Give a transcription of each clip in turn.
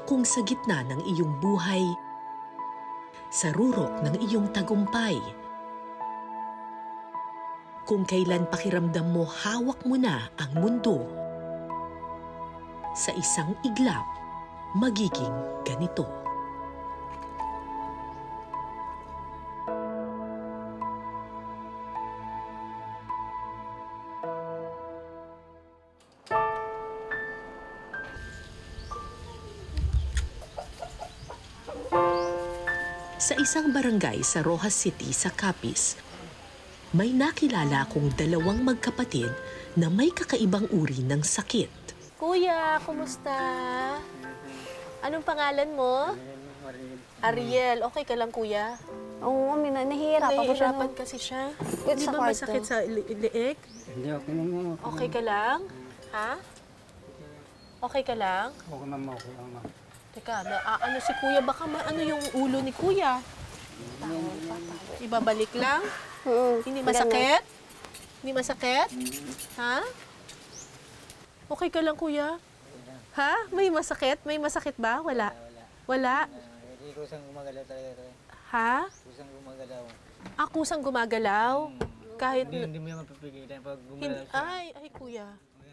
Kung sa gitna ng iyong buhay, sa rurok ng iyong tagumpay, kung kailan pakiramdam mo hawak mo na ang mundo, sa isang iglap, magiging ganito. Sa isang barangay sa Rojas City sa Capiz, may nakilala akong dalawang magkapatid na may kakaibang uri ng sakit. Kuya, kumusta? Anong pangalan mo? Ariel. Okay ka lang, kuya? Oo, nahihirapan po siya. Nahihirapan kasi siya. Di ba masakit sa liig? Hindi, okay naman. Okay ka lang? Ha? Okay ka lang? Okay naman, okay lang, ma'am. Teka, ano si kuya? Baka ano yung ulo ni kuya? Ibabalik lang? Hindi masakit? Hindi masakit? Ha? Okay ka lang, kuya? Ha? May masakit? May masakit ba? Wala? Wala? Hindi kusang gumagalaw talaga. Ha? Kusang gumagalaw. Kusang gumagalaw? Kahit... Hindi mo naman papigilan pag gumagalaw siya. Ay, kuya.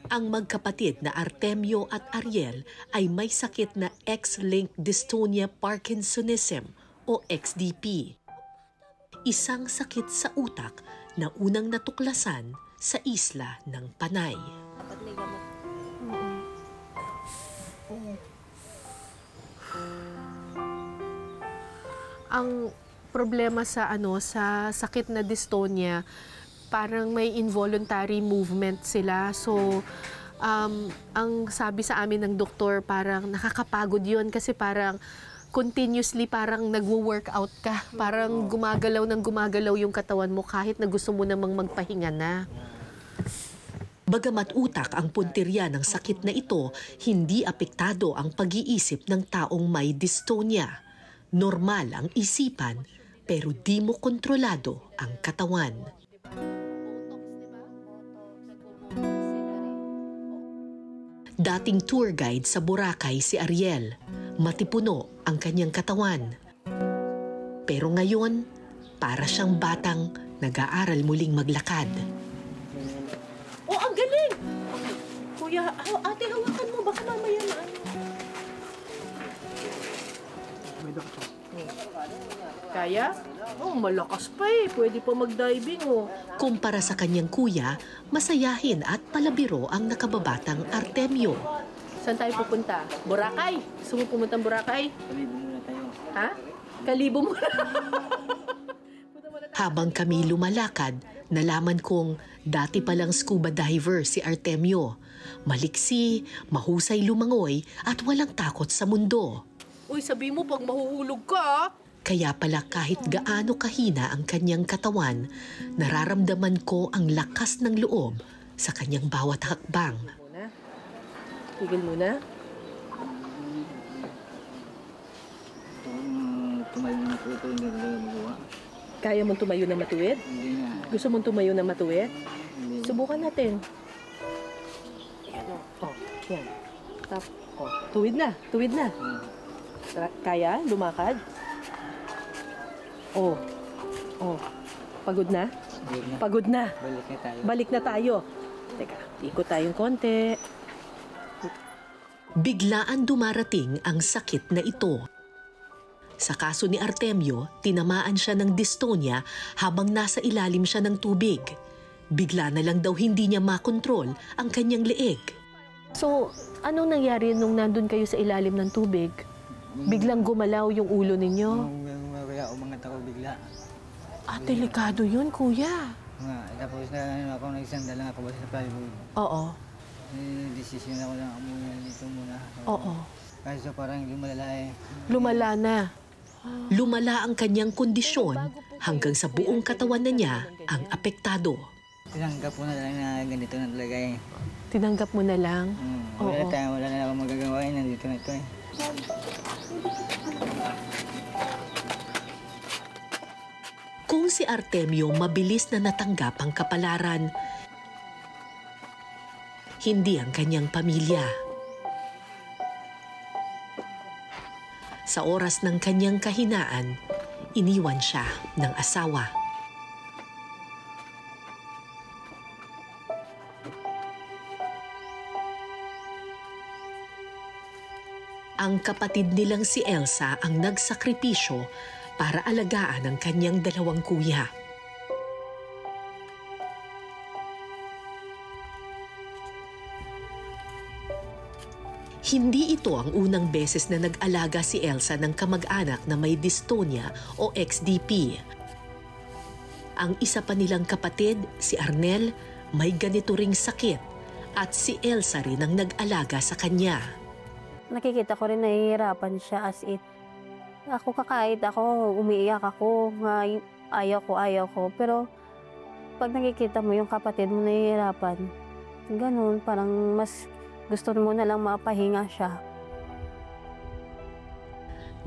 Ang magkapatid na Artemio at Ariel ay may sakit na X-linked dystonia Parkinsonism o XDP. Isang sakit sa utak na unang natuklasan sa isla ng Panay. Ang problema sa sa sakit na dystonia, parang may involuntary movement sila. So, ang sabi sa amin ng doktor, parang nakakapagod yun kasi parang continuously parang nagwo-workout ka. Parang gumagalaw yung katawan mo kahit na gusto mo namang magpahinga na. Bagamat utak ang puntirya ng sakit na ito, hindi apektado ang pag-iisip ng taong may dystonia. Normal ang isipan, pero di mo kontrolado ang katawan. Dating tour guide sa Boracay si Ariel. Matipuno ang kanyang katawan. Pero ngayon, para siyang batang nag-aaral muling maglakad. Oh, ang galing! Kuya, ate, hawakan mo. Baka mamaya na Kaya? Oh, malakas pa eh. Pwede pa mag-diving, oh. Kumpara sa kanyang kuya, masayahin at palabiro ang nakababatang Artemio. Saan tayo pupunta? Boracay? Gusto mo pumunta Boracay? Kalibo muna tayo. Ha? Kalibo muna. Habang kami lumalakad, nalaman kong dati palang scuba diver si Artemio. Maliksi, mahusay lumangoy at walang takot sa mundo. Uy, sabi mo pag mahuhulog ka. Kaya pala kahit gaano kahina ang kanyang katawan, nararamdaman ko ang lakas ng loob sa kanyang bawat hakbang. Tigil muna. Tumayo na po ito, hindi na magawa. Kaya mong tumayo na matuwid? Hindi na. Gusto mong tumayo na matuwid? Hindi. Subukan natin. Yan o. Oh, yan. Tap. Oh, tuwid na. Tuwid na. Kaya? Lumakad? Oh. Oh. Pagod na? Pagod na. Balik na tayo. Balik na tayo. Teka, ikot tayong konti. Biglaan dumarating ang sakit na ito. Sa kaso ni Artemio, tinamaan siya ng dystonia habang nasa ilalim siya ng tubig. Bigla na lang daw hindi niya makontrol ang kanyang leeg. So, anong nangyari nung nandun kayo sa ilalim ng tubig? Biglang gumalaw yung ulo ninyo? Kaya umangat ako bigla. Delikado yun, kuya. Tapos na ako, nagsandal lang ako sa plywood. Oo. Desisyon ako lang ako muna dito muna. Oo. Kasi parang lumalala eh. Lumala na. Lumala ang kanyang kondisyon hanggang sa buong katawan na niya ang apektado. Tinanggap ko na lang na ganito na talaga eh. Tinanggap mo na lang? Wala na akong magagawa eh. Nandito na ito eh. Kung si Artemio mabilis na natanggap ang kapalaran, hindi ang kanyang pamilya. Sa oras ng kanyang kahinaan, iniwan siya ng asawa. Ang kapatid nilang si Elsa ang nagsakripisyo para alagaan ang kanyang dalawang kuya. Hindi ito ang unang beses na nag-alaga si Elsa ng kamag-anak na may dystonia o XDP. Ang isa pa nilang kapatid, si Arnel, may ganito ring sakit at si Elsa rin ang nag-alaga sa kanya. Nakikita ko rin nahihirapan siya as it. Ako kakahit ako, umiiyak ako, ayaw ko. Pero pag nakikita mo yung kapatid mo nahihirapan, ganun, parang mas gusto mo na lang mapahinga siya.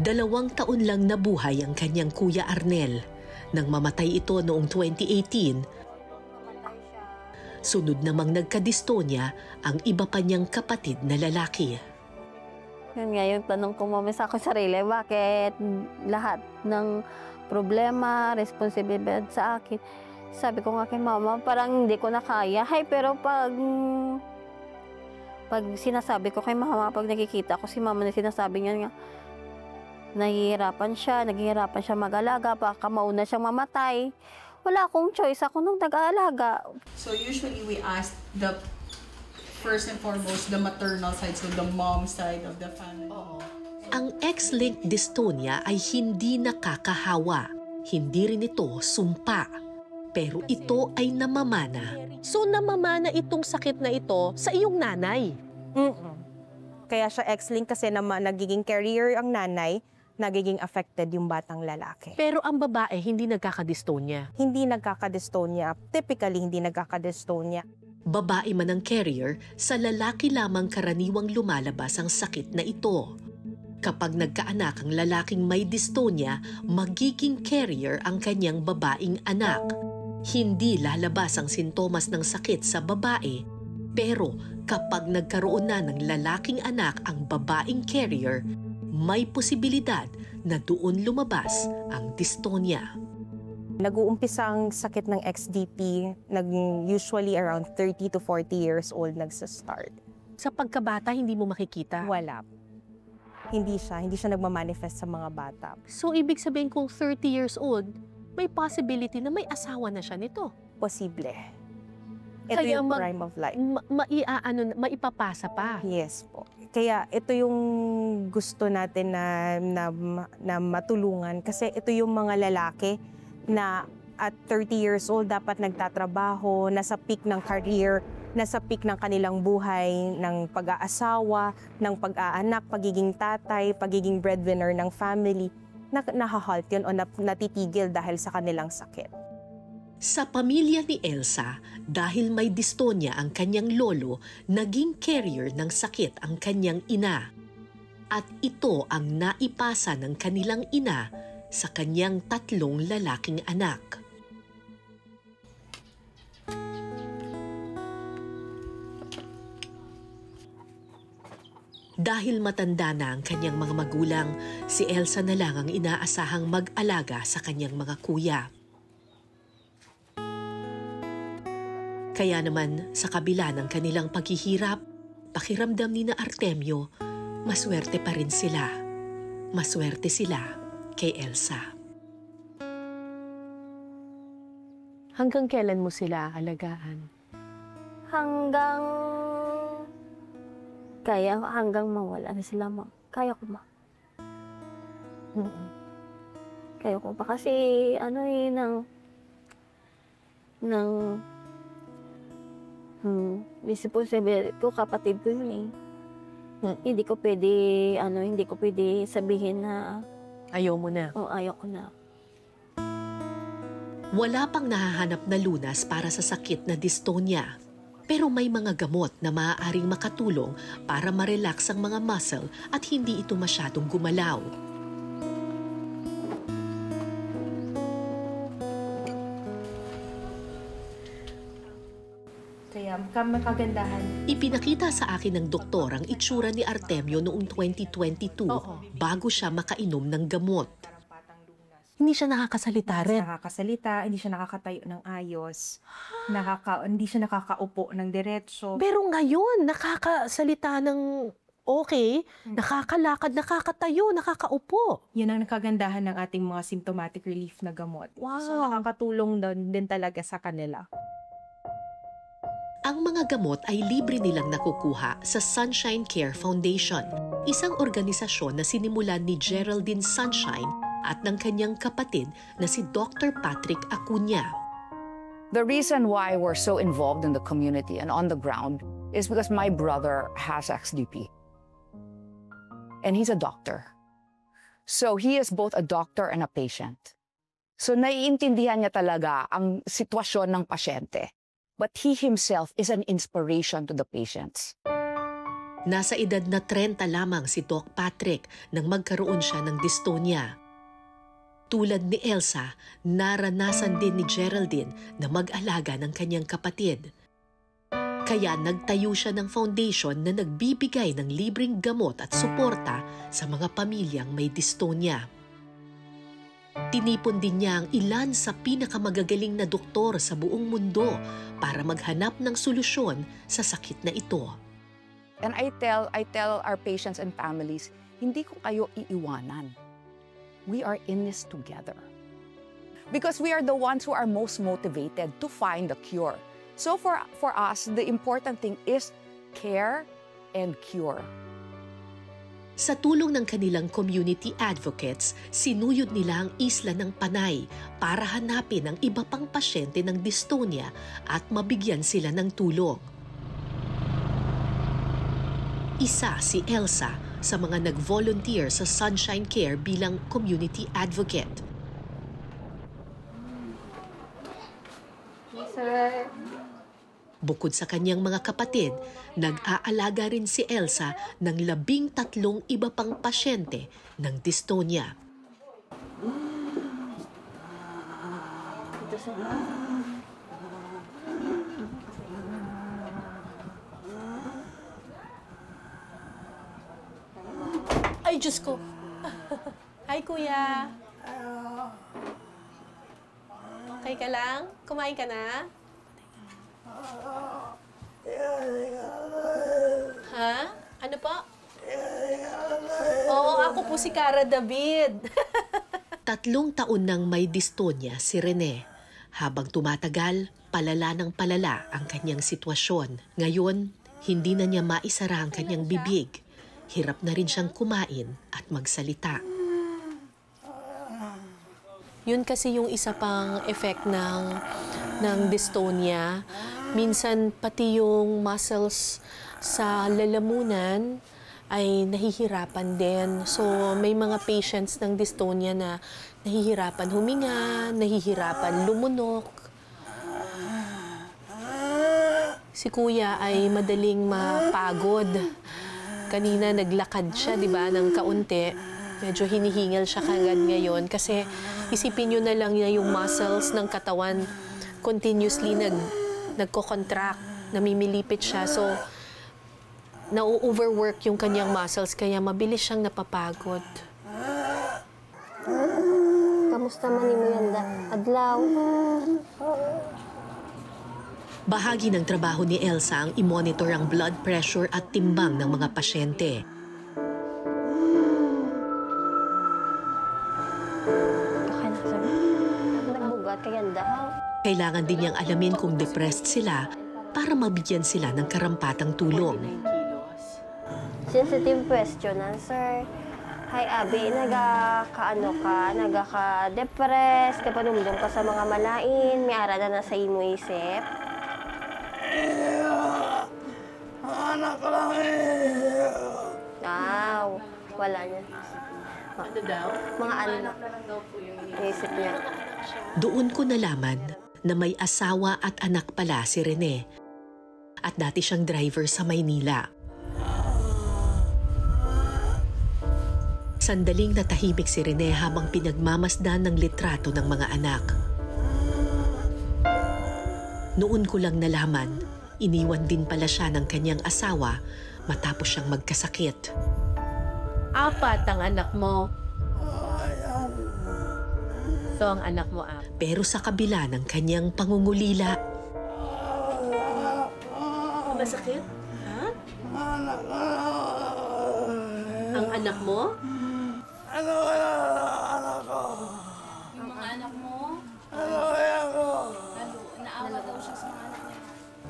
2 taon lang nabuhay ang kanyang kuya Arnel nang mamatay ito noong 2018. Sunod namang nagka-dystonia ang iba pa niyang kapatid na lalaki. Yun nga yung tanong ko mami sa ako sarili, bakit lahat ng problema, responsibilidad sa akin? Sabi ko nga kay mama, parang hindi ko na kaya. Pero pag sinasabi ko kay mama, pag nakikita ko si mama na sinasabi niya nga, naghihirapan siya mag-alaga, baka mauna siyang mamatay. Wala akong choice, ako nung nag-aalaga. So usually we ask the first and foremost the maternal side, so the mom side of the family. Ang X-linked dystonia ay hindi nakakahawa. Hindi rin ito sumpa. Pero ito ay namamana. So namamana itong sakit na ito sa iyong nanay? Kaya siya X-linked kasi nagiging carrier ang nanay, nagiging affected yung batang lalaki. Pero ang babae hindi nagkakadystonia? Hindi nagkakadystonia. Typically, hindi nagkakadystonia. Babae man ang carrier, sa lalaki lamang karaniwang lumalabas ang sakit na ito. Kapag nagkaanak ang lalaking may dystonia, magiging carrier ang kanyang babaeng anak. Hindi lalabas ang sintomas ng sakit sa babae, pero kapag nagkaroon na ng lalaking anak ang babaeng carrier, may posibilidad na doon lumabas ang dystonia. Nag-uumpisa ang sakit ng XDP, usually around 30 to 40 years old nagsa-start. Sa pagkabata, hindi mo makikita? Wala. Hindi siya nagmamanifest sa mga bata. So, ibig sabihin kung 30 years old, may possibility na may asawa na siya nito? Posible. Ito Kaya yung prime of life. Maipapasa pa? Yes po. Kaya ito yung gusto natin na matulungan kasi ito yung mga lalaki na at 30 years old dapat nagtatrabaho, nasa peak ng career, nasa peak ng kanilang buhay, ng pag-aasawa, ng pag-aanak, pagiging tatay, pagiging breadwinner ng family, nahahalt yun o natitigil dahil sa kanilang sakit. Sa pamilya ni Elsa, dahil may dystonia ang kanyang lolo, naging carrier ng sakit ang kanyang ina. At ito ang naipasa ng kanilang ina sa kanyang 3 lalaking anak. Dahil matanda na ang kanyang mga magulang, si Elsa na lang ang inaasahang mag-alaga sa kanyang mga kuya. Kaya naman, sa kabila ng kanilang paghihirap, pakiramdam ni na Artemio, maswerte pa rin sila. Maswerte sila kay Elsa. Hanggang kailan mo sila alagaan? Hanggang mawala na sila, ma. Kaya ko, ma. Kaya ko pa kasi, responsibility ko, kapatid ko yun eh. Hindi ko pwede sabihin na, Ayaw mo na? ayaw ko na. Wala pang nahahanap na lunas para sa sakit na dystonia. Pero may mga gamot na maaaring makatulong para ma-relax ang mga muscle at hindi ito masyadong gumalaw. Kaya kagandahan. Ipinakita sa akin ng doktor ang itsura ni Artemio noong 2022 bago siya makainom ng gamot. Hindi siya nakakasalita rin. Nakakasalita, hindi siya nakakatayo ng ayos, hindi siya nakakaupo ng diretso. Pero ngayon, nakakasalita ng okay, nakakalakad, nakakatayo, nakakaupo. Yun ang nakagandahan ng ating mga symptomatic relief na gamot. Wow. So nakakatulong din talaga sa kanila. Ang mga gamot ay libre nilang nakukuha sa Sunshine Care Foundation, isang organisasyon na sinimulan ni Geraldine Sunshine at ng kanyang kapatid na si Dr. Patrick Acuña. The reason why we're so involved in the community and on the ground is because my brother has XDP. And he's a doctor. So he is both a doctor and a patient. So naiintindihan niya talaga ang sitwasyon ng pasyente. But he himself is an inspiration to the patients. Nasa edad na 30 lamang si Doc Patrick nang magkaroon siya ng dystonia. Tulad ni Elsa, naranasan din ni Geraldine na mag-alaga ng kanyang kapatid. Kaya nagtayo siya ng foundation na nagbibigay ng libreng gamot at suporta sa mga pamilyang may dystonia. Tinipon din niya ang ilan sa pinakamagagaling na doktor sa buong mundo para maghanap ng solusyon sa sakit na ito. And I tell our patients and families, hindi ko kayo iiwanan. We are in this together. Because we are the ones who are most motivated to find a cure. So for us, the important thing is care and cure. Sa tulong ng kanilang community advocates, sinuyod nila ang isla ng Panay para hanapin ang iba pang pasyente ng dystonia at mabigyan sila ng tulong. Isa si Elsa sa mga nag-volunteer sa Sunshine Care bilang community advocate. Sir. Bukod sa kanyang mga kapatid, nag-aalaga rin si Elsa ng 13 iba pang pasyente ng dystonia. Ay, Diyos ko. Hi, Kuya. Okay ka lang? Kumain ka na? Ha? Ano po? Oo, ako po si Cara David. 3 taon nang may dystonia si Rene. Habang tumatagal, palala ng palala ang kanyang sitwasyon. Ngayon, hindi na niya maisara ang kanyang bibig. Hirap na rin siyang kumain at magsalita. Yun kasi yung isa pang effect ng dystonia. Minsan pati yung muscles sa lalamunan ay nahihirapan din. So may mga patients ng dystonia na nahihirapan huminga, nahihirapan lumunok. Si Kuya ay madaling mapagod. Kanina naglakad siya, di ba, ng kaunti. Medyo hinihingal siya kagad ngayon kasi isipin nyo na lang niya yung muscles ng katawan continuously nagko-contract, namimilipit siya. So, na-overwork yung kanyang muscles kaya mabilis siyang napapagod. Kamusta man mo yan da? Adlaw. Bahagi ng trabaho ni Elsa ang i-monitor ang blood pressure at timbang ng mga pasyente. Okay na, sir. Nagbugat ka yan da. Kailangan din niyang alamin kung depressed sila para mabigyan sila ng karampatang tulong. Sensitive question na, sir. Hi, Abi, nagaka-depress, kapanumdum ka sa mga malain, may arada na sa imo isip. Anak ko lang eh. Wala niya. Ano daw? Mga anak isip niya. Doon ko nalaman na may asawa at anak pala si Rene at dati siyang driver sa Maynila. Sandaling natahimik si Rene habang pinagmamasdan ng litrato ng mga anak. Noon ko lang nalaman, Iniwan din pala siya ng kanyang asawa matapos siyang magkasakit. 4 ang anak mo. So, ang anak mo 4. Pero sa kabila ng kanyang pangungulila, Masakit? Ha? Ang anak mo? Ano kaya anak ko? Yung mga anak mo, Ano kaya ko? naawa daw siya sa mga anak niya.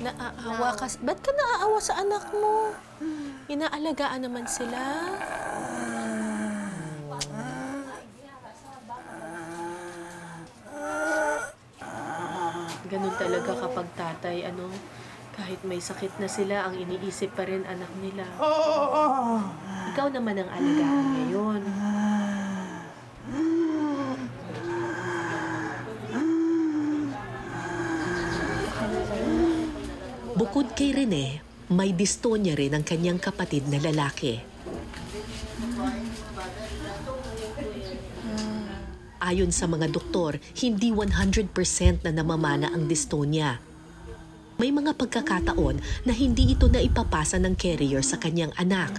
Naaawa ka. Ba't ka naaawa sa anak mo? Inaalagaan naman sila. Ganun talaga kapag tatay, kahit may sakit na sila, ang iniisip pa rin anak nila. Ikaw naman ang alagaan ngayon. bukod kay Rene, may dystonia rin ang kanyang kapatid na lalaki. Ayon sa mga doktor, hindi 100% na namamana ang dystonia. May mga pagkakataon na hindi ito naipapasa ng carrier sa kanyang anak.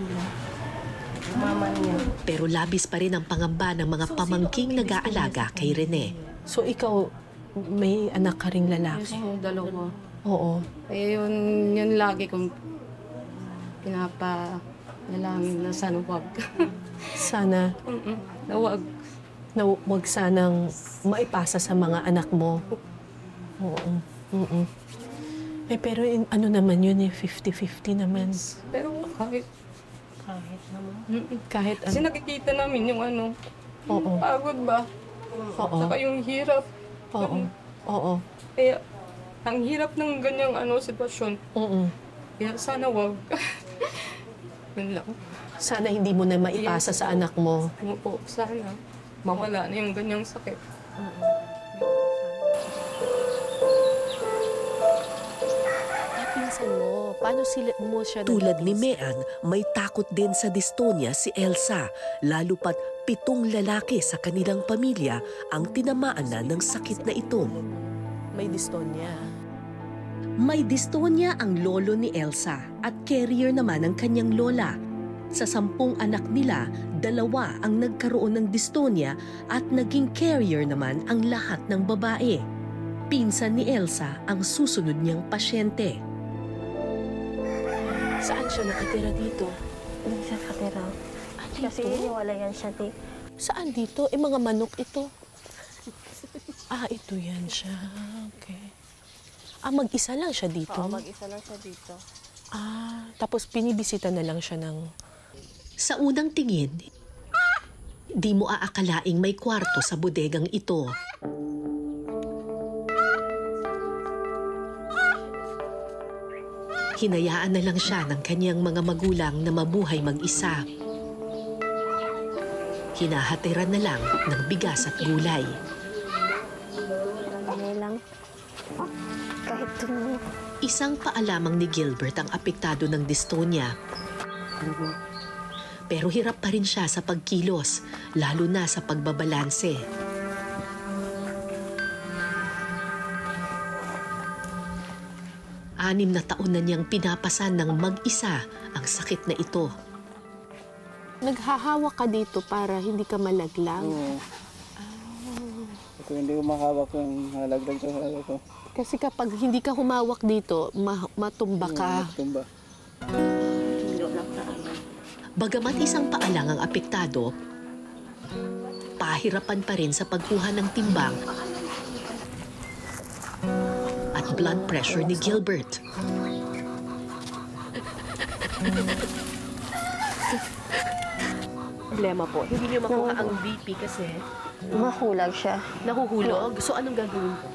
Pero labis pa rin ang pangamba ng mga pamangking nag-aalaga kay Rene. So ikaw, may anak ka ring lalaki? Oo, 2. Oo. Eh, yun lagi kong pinapa-nalangin na sana wag. Sana Na wag. na wag sanang maipasa sa mga anak mo. Oo. Eh, pero ano naman yun 50-50 naman. Pero kahit naman. Kahit kasi nakikita namin yung Oo. pagod ba? Oo. Saka yung hirap. Oo. Kaya, ang hirap ng ganyang sitwasyon. Oo. Kaya sana wag. Yun lang. Sana hindi mo na maipasa sa anak mo. Oo, sana. Mawala na yung ganyang sakit. Pinsan mo, paano mo siya... Tulad ni Mean, may takot din sa dystonia si Elsa, lalo pat 7 lalaki sa kanilang pamilya ang tinamaan na ng sakit na ito. May dystonia. May dystonia ang lolo ni Elsa at carrier naman ang kanyang lola. Sa 10 anak nila, 2 ang nagkaroon ng dystonia at naging carrier naman ang lahat ng babae. Pinsan ni Elsa ang susunod niyang pasyente. Saan siya nakatira dito? Hindi siya katira. Kasi iniwalayan siya, di. Saan dito? Mga manok ito. Ito yan siya. Okay. Mag-isa lang siya dito? Oo, mag-isa lang siya dito. Tapos pinibisita na lang siya ng... Sa unang tingin, di mo aakalaing may kwarto sa bodegang ito. Hinayaan na lang siya ng kanyang mga magulang na mabuhay mag-isa. Hinahatiran na lang ng bigas at gulay. Lang. Kahit tumulong. Isang paalamang ni Gilbert ang apektado ng dystonia. Pero hirap pa rin siya sa pagkilos, lalo na sa pagbabalanse. Anim na taon na niyang pinapasan ng mag-isa ang sakit na ito. Naghahawak ka dito para hindi ka malaglag? Oo. Kung hindi ko makahawak yung halagdag sa halaga ko. Kasi kapag hindi ka humawak dito, matumba ka. Tumba. Bagamat isang paa lang ang apektado, pahirapan pa rin sa pagkuha ng timbang at blood pressure ni Gilbert. Problema po, hindi niyo makuha ang BP kasi Mahulag siya. nahuhulog. So anong gagawin ko?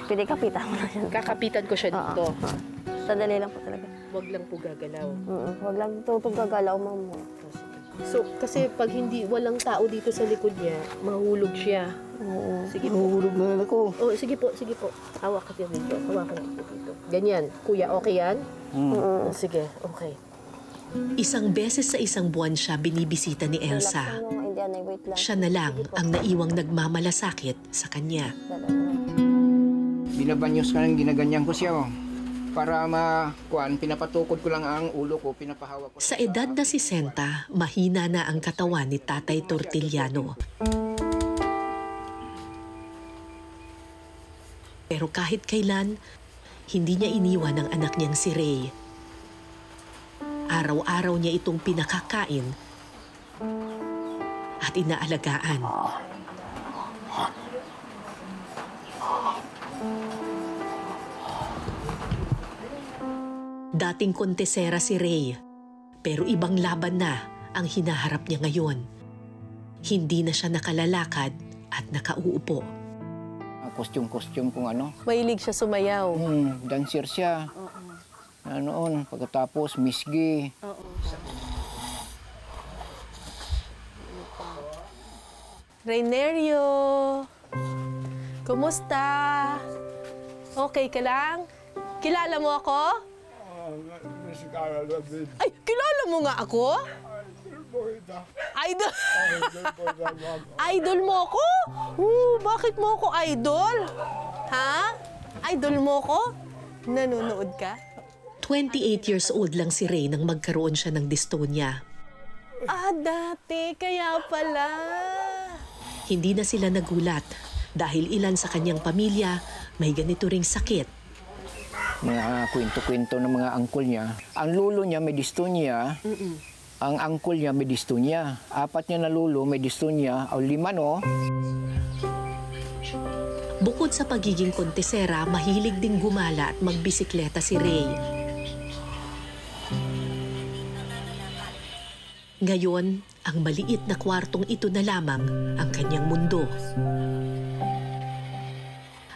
Pwede kapitan mo na siya. Kakapitan ko siya dito. Sadali lang po talaga. Wag lang po gagalaw. Huwag lang tutog gagalaw, ma'am. So, kasi pag walang tao dito sa likod niya, mahulog siya. Oo. Sige po. Mahulog na ako. Oh, sige po. Hawak ka dito. Hawakan ko dito. Ganyan. Kuya, okay yan? Sige, okay. Isang beses sa isang buwan siya binibisita ni Elsa. Wait lang. Siya na lang ang naiwang nagmamalasakit sa kanya. Binabanyos ka nang ginaganyan ko siya. para pinapatukod ko lang ang ulo ko, pinapahawak ko. Sa edad na 60, mahina na ang katawan ni Tatay Tortillano. Pero kahit kailan, hindi niya iniwan ang anak niyang si Ray. Araw-araw niya itong pinakakain at inaalagaan. Dating kontesera si Ray, pero ibang laban na ang hinaharap niya ngayon. Hindi na siya nakalalakad at nakauupo. Costume kung ano. Mahilig siya sumayaw. Dancer siya. Noon, pagkatapos, Miss Gay. Rainerio! Kumusta? Okay ka lang? Kilala mo ako? Ay, kilala mo nga ako? Idol! Idol mo ako? Bakit mo ako idol? Ha? Idol mo ako? Nanonood ka? 28 years old lang si Ray nang magkaroon siya ng dystonia. Dati. Kaya pala. Hindi na sila nagulat dahil ilan sa kanyang pamilya may ganito ring sakit. Mga kwento-kwento ng mga angkol niya. Ang lolo niya may dystonia. Ang angkol niya may dystonia. 4 niya na lolo may dystonia. O 5, no? Bukod sa pagiging kontesera, mahilig ding gumala at magbisikleta si Ray. Ngayon, ang maliit na kwartong ito na lamang ang kanyang mundo.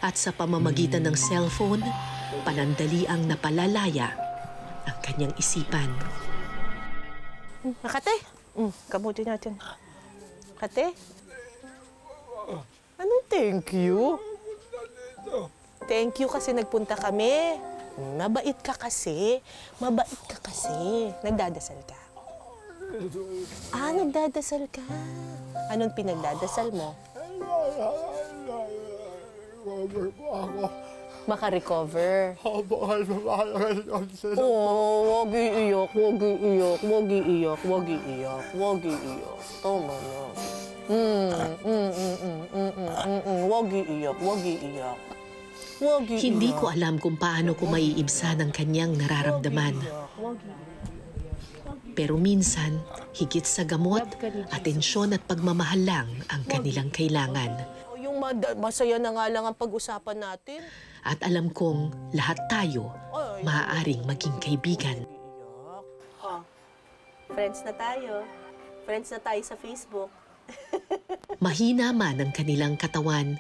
At sa pamamagitan ng cellphone, panandaliang napalalaya ang kanyang isipan. Kate, kamuti natin. Kate? Anong thank you? Thank you kasi nagpunta kami. Mabait ka kasi. Mabait ka kasi. Nagdadasal ka. Nagdadasal ka. Anong pinagdadasal mo? Makarecover. Wag iiyak, wag iiyak, wag iiyak, wag iiyak, wag iiyak. Tama na. Wag iiyak, wag iiyak. Wag iiyak. Hindi ko alam kung paano ko maiibsan ang kanyang nararamdaman. Pero minsan, higit sa gamot, atensyon at pagmamahal lang ang kanilang kailangan. Yung masaya na nga lang ang pag-usapan natin. At alam kong lahat tayo maaaring maging kaibigan. Friends na tayo. Friends na tayo sa Facebook. Mahina man ang kanilang katawan,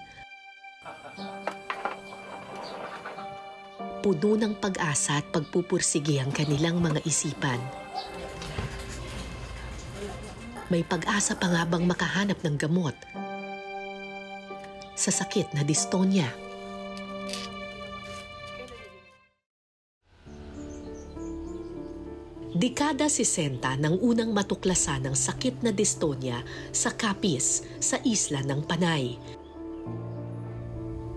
puno ng pag-asa at pagpupursige ang kanilang mga isipan. May pag-asa pa nga bang makahanap ng gamot sa sakit na dystonia? Dekada 60 nang unang matuklasan ang sakit na dystonia sa Capiz, sa isla ng Panay.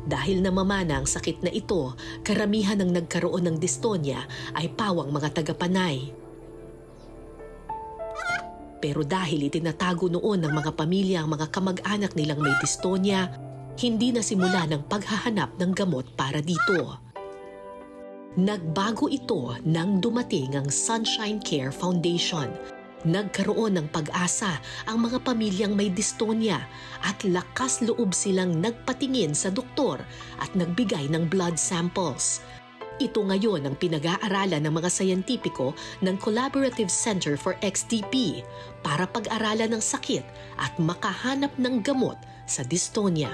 Dahil namamana ang sakit na ito, karamihan ng nagkaroon ng dystonia ay pawang mga taga-Panay. Pero dahil itinatago noon ng mga pamilya ang mga kamag-anak nilang may dystonia, hindi nasimula ng paghahanap ng gamot para dito. Nagbago ito nang dumating ang Sunshine Care Foundation. Nagkaroon ng pag-asa ang mga pamilyang may dystonia at lakas loob silang nagpatingin sa doktor at nagbigay ng blood samples. Ito ngayon ang pinag-aaralan ng mga sayantipiko ng Collaborative Center for XDP para pag-aralan ng sakit at makahanap ng gamot sa dystonia.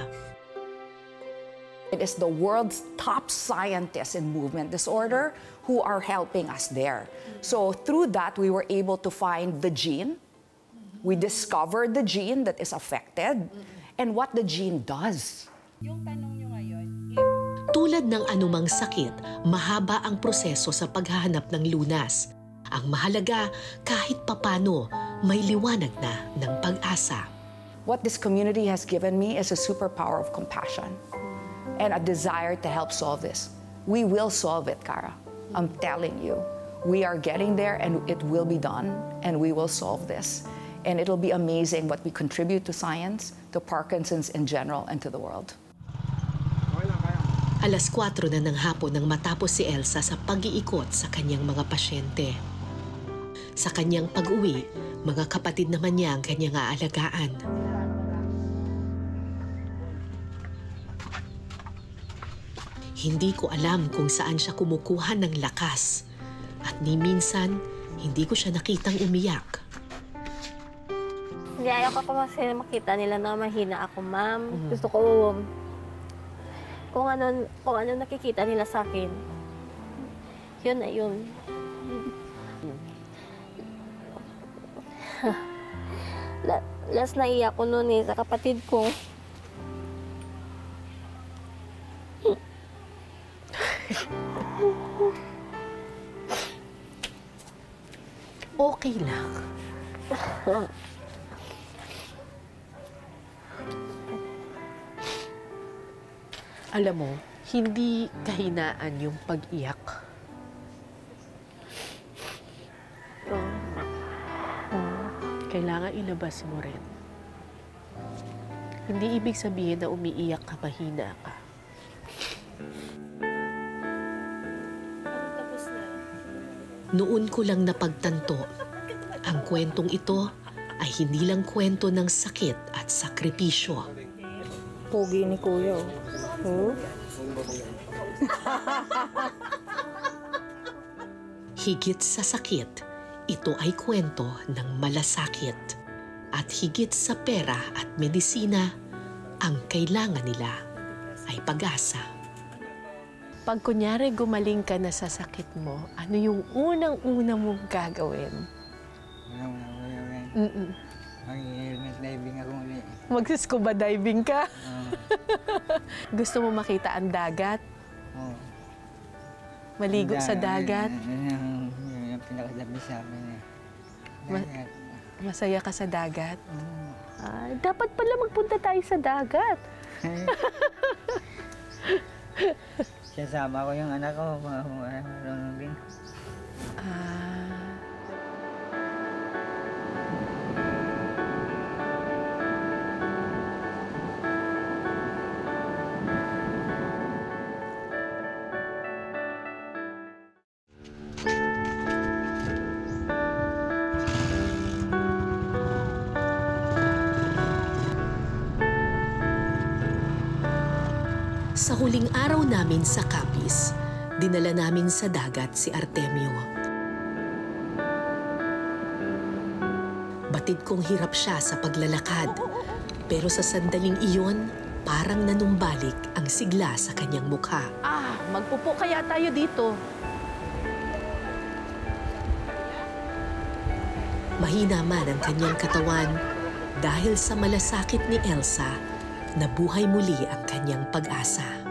It is the world's top scientists in movement disorder who are helping us there. So through that, we were able to find the gene. We discovered the gene that is affected and what the gene does. Yung tanong nyo ngayon, Tulad ng anumang sakit, mahaba ang proseso sa paghahanap ng lunas. Ang mahalaga, kahit papano, may liwanag na ng pag-asa. What this community has given me is a superpower of compassion and a desire to help solve this. We will solve it, Cara. I'm telling you, we are getting there and it will be done and we will solve this. And it'll be amazing what we contribute to science, to Parkinson's in general, and to the world. Alas 4 na ng hapon nang matapos si Elsa sa pag-iikot sa kanyang mga pasyente. Sa kanyang pag-uwi, mga kapatid naman niya ang kanyang aalagaan. Hindi ko alam kung saan siya kumukuha ng lakas. At ni minsan, hindi ko siya nakitang umiyak. Hindi, ayaw ko kasi makita nila na mahina ako, ma'am. Gusto ko, kung ano nakikita nila sa akin, yun na yun. Last na iyak ko noon sa kapatid ko. Okay lang. Alam mo, hindi kahinaan yung pag-iyak. Kailangan ilabas mo rin. Hindi ibig sabihin na umiiyak ka, mahina ka. Noon ko lang napagtanto, ang kwentong ito ay hindi lang kwento ng sakit at sakripisyo. Pogi ni Kuya. Higit sa sakit, ito ay kwento ng malasakit. At higit sa pera at medisina, ang kailangan nila ay pag-asa. Pag kunyari gumaling ka na sa sakit mo, ano yung unang-una mong gagawin? Mag-helmet diving ako ulit. Mag-scuba diving ka? Gusto mo makita ang dagat? Oo. Maligo sa dagat? Yung pinakadabi sa amin eh. Dagat. Masaya ka sa dagat? Dapat pala magpunta tayo sa dagat. Sasama ko yung anak ko, marunong din. Sa huling araw namin sa Capiz, dinala namin sa dagat si Artemio. Batid kong hirap siya sa paglalakad, pero sa sandaling iyon, parang nanumbalik ang sigla sa kanyang mukha. Magpupo kaya tayo dito. Mahina man ang kanyang katawan dahil sa malasakit ni Elsa, nabuhay muli ang kanyang pag-asa.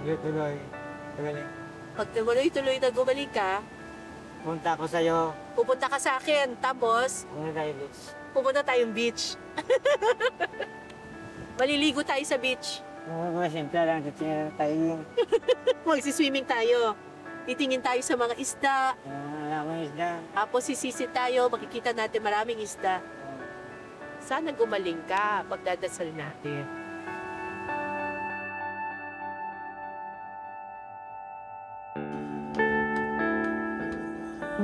Tuloy. Pag tuloy-tuloy na gumaling ka, Punta ko sa'yo. pupunta ka sa akin. Tapos, Punta tayo, bitch. pupunta tayong beach. Maliligo tayo sa beach. Simple lang. Tayo. Magsiswimming tayo. Titingin tayo sa mga isda. Alam mo isda. Tapos sisisi tayo. Makikita natin maraming isda. Sana gumaling ka. Pagdadasal natin.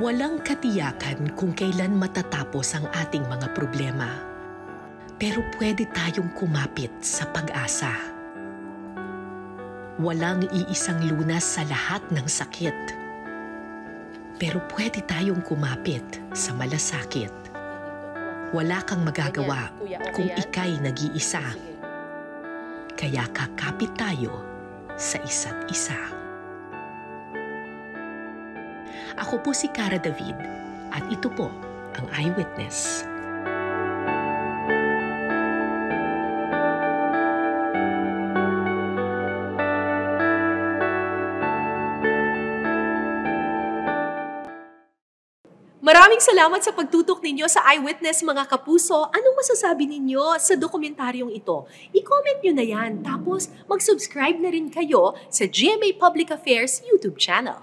Walang katiyakan kung kailan matatapos ang ating mga problema. Pero pwede tayong kumapit sa pag-asa. Walang iisang lunas sa lahat ng sakit. Pero pwede tayong kumapit sa malasakit. Wala kang magagawa kung ika'y nag-iisa. Kaya kakapit tayo sa isa't isa. Ako po si Cara David at ito po ang Eyewitness. Maraming salamat sa pagtutok ninyo sa Eyewitness, mga kapuso. Anong masasabi ninyo sa dokumentaryong ito? I-comment nyo na yan. Tapos mag-subscribe na rin kayo sa GMA Public Affairs YouTube channel.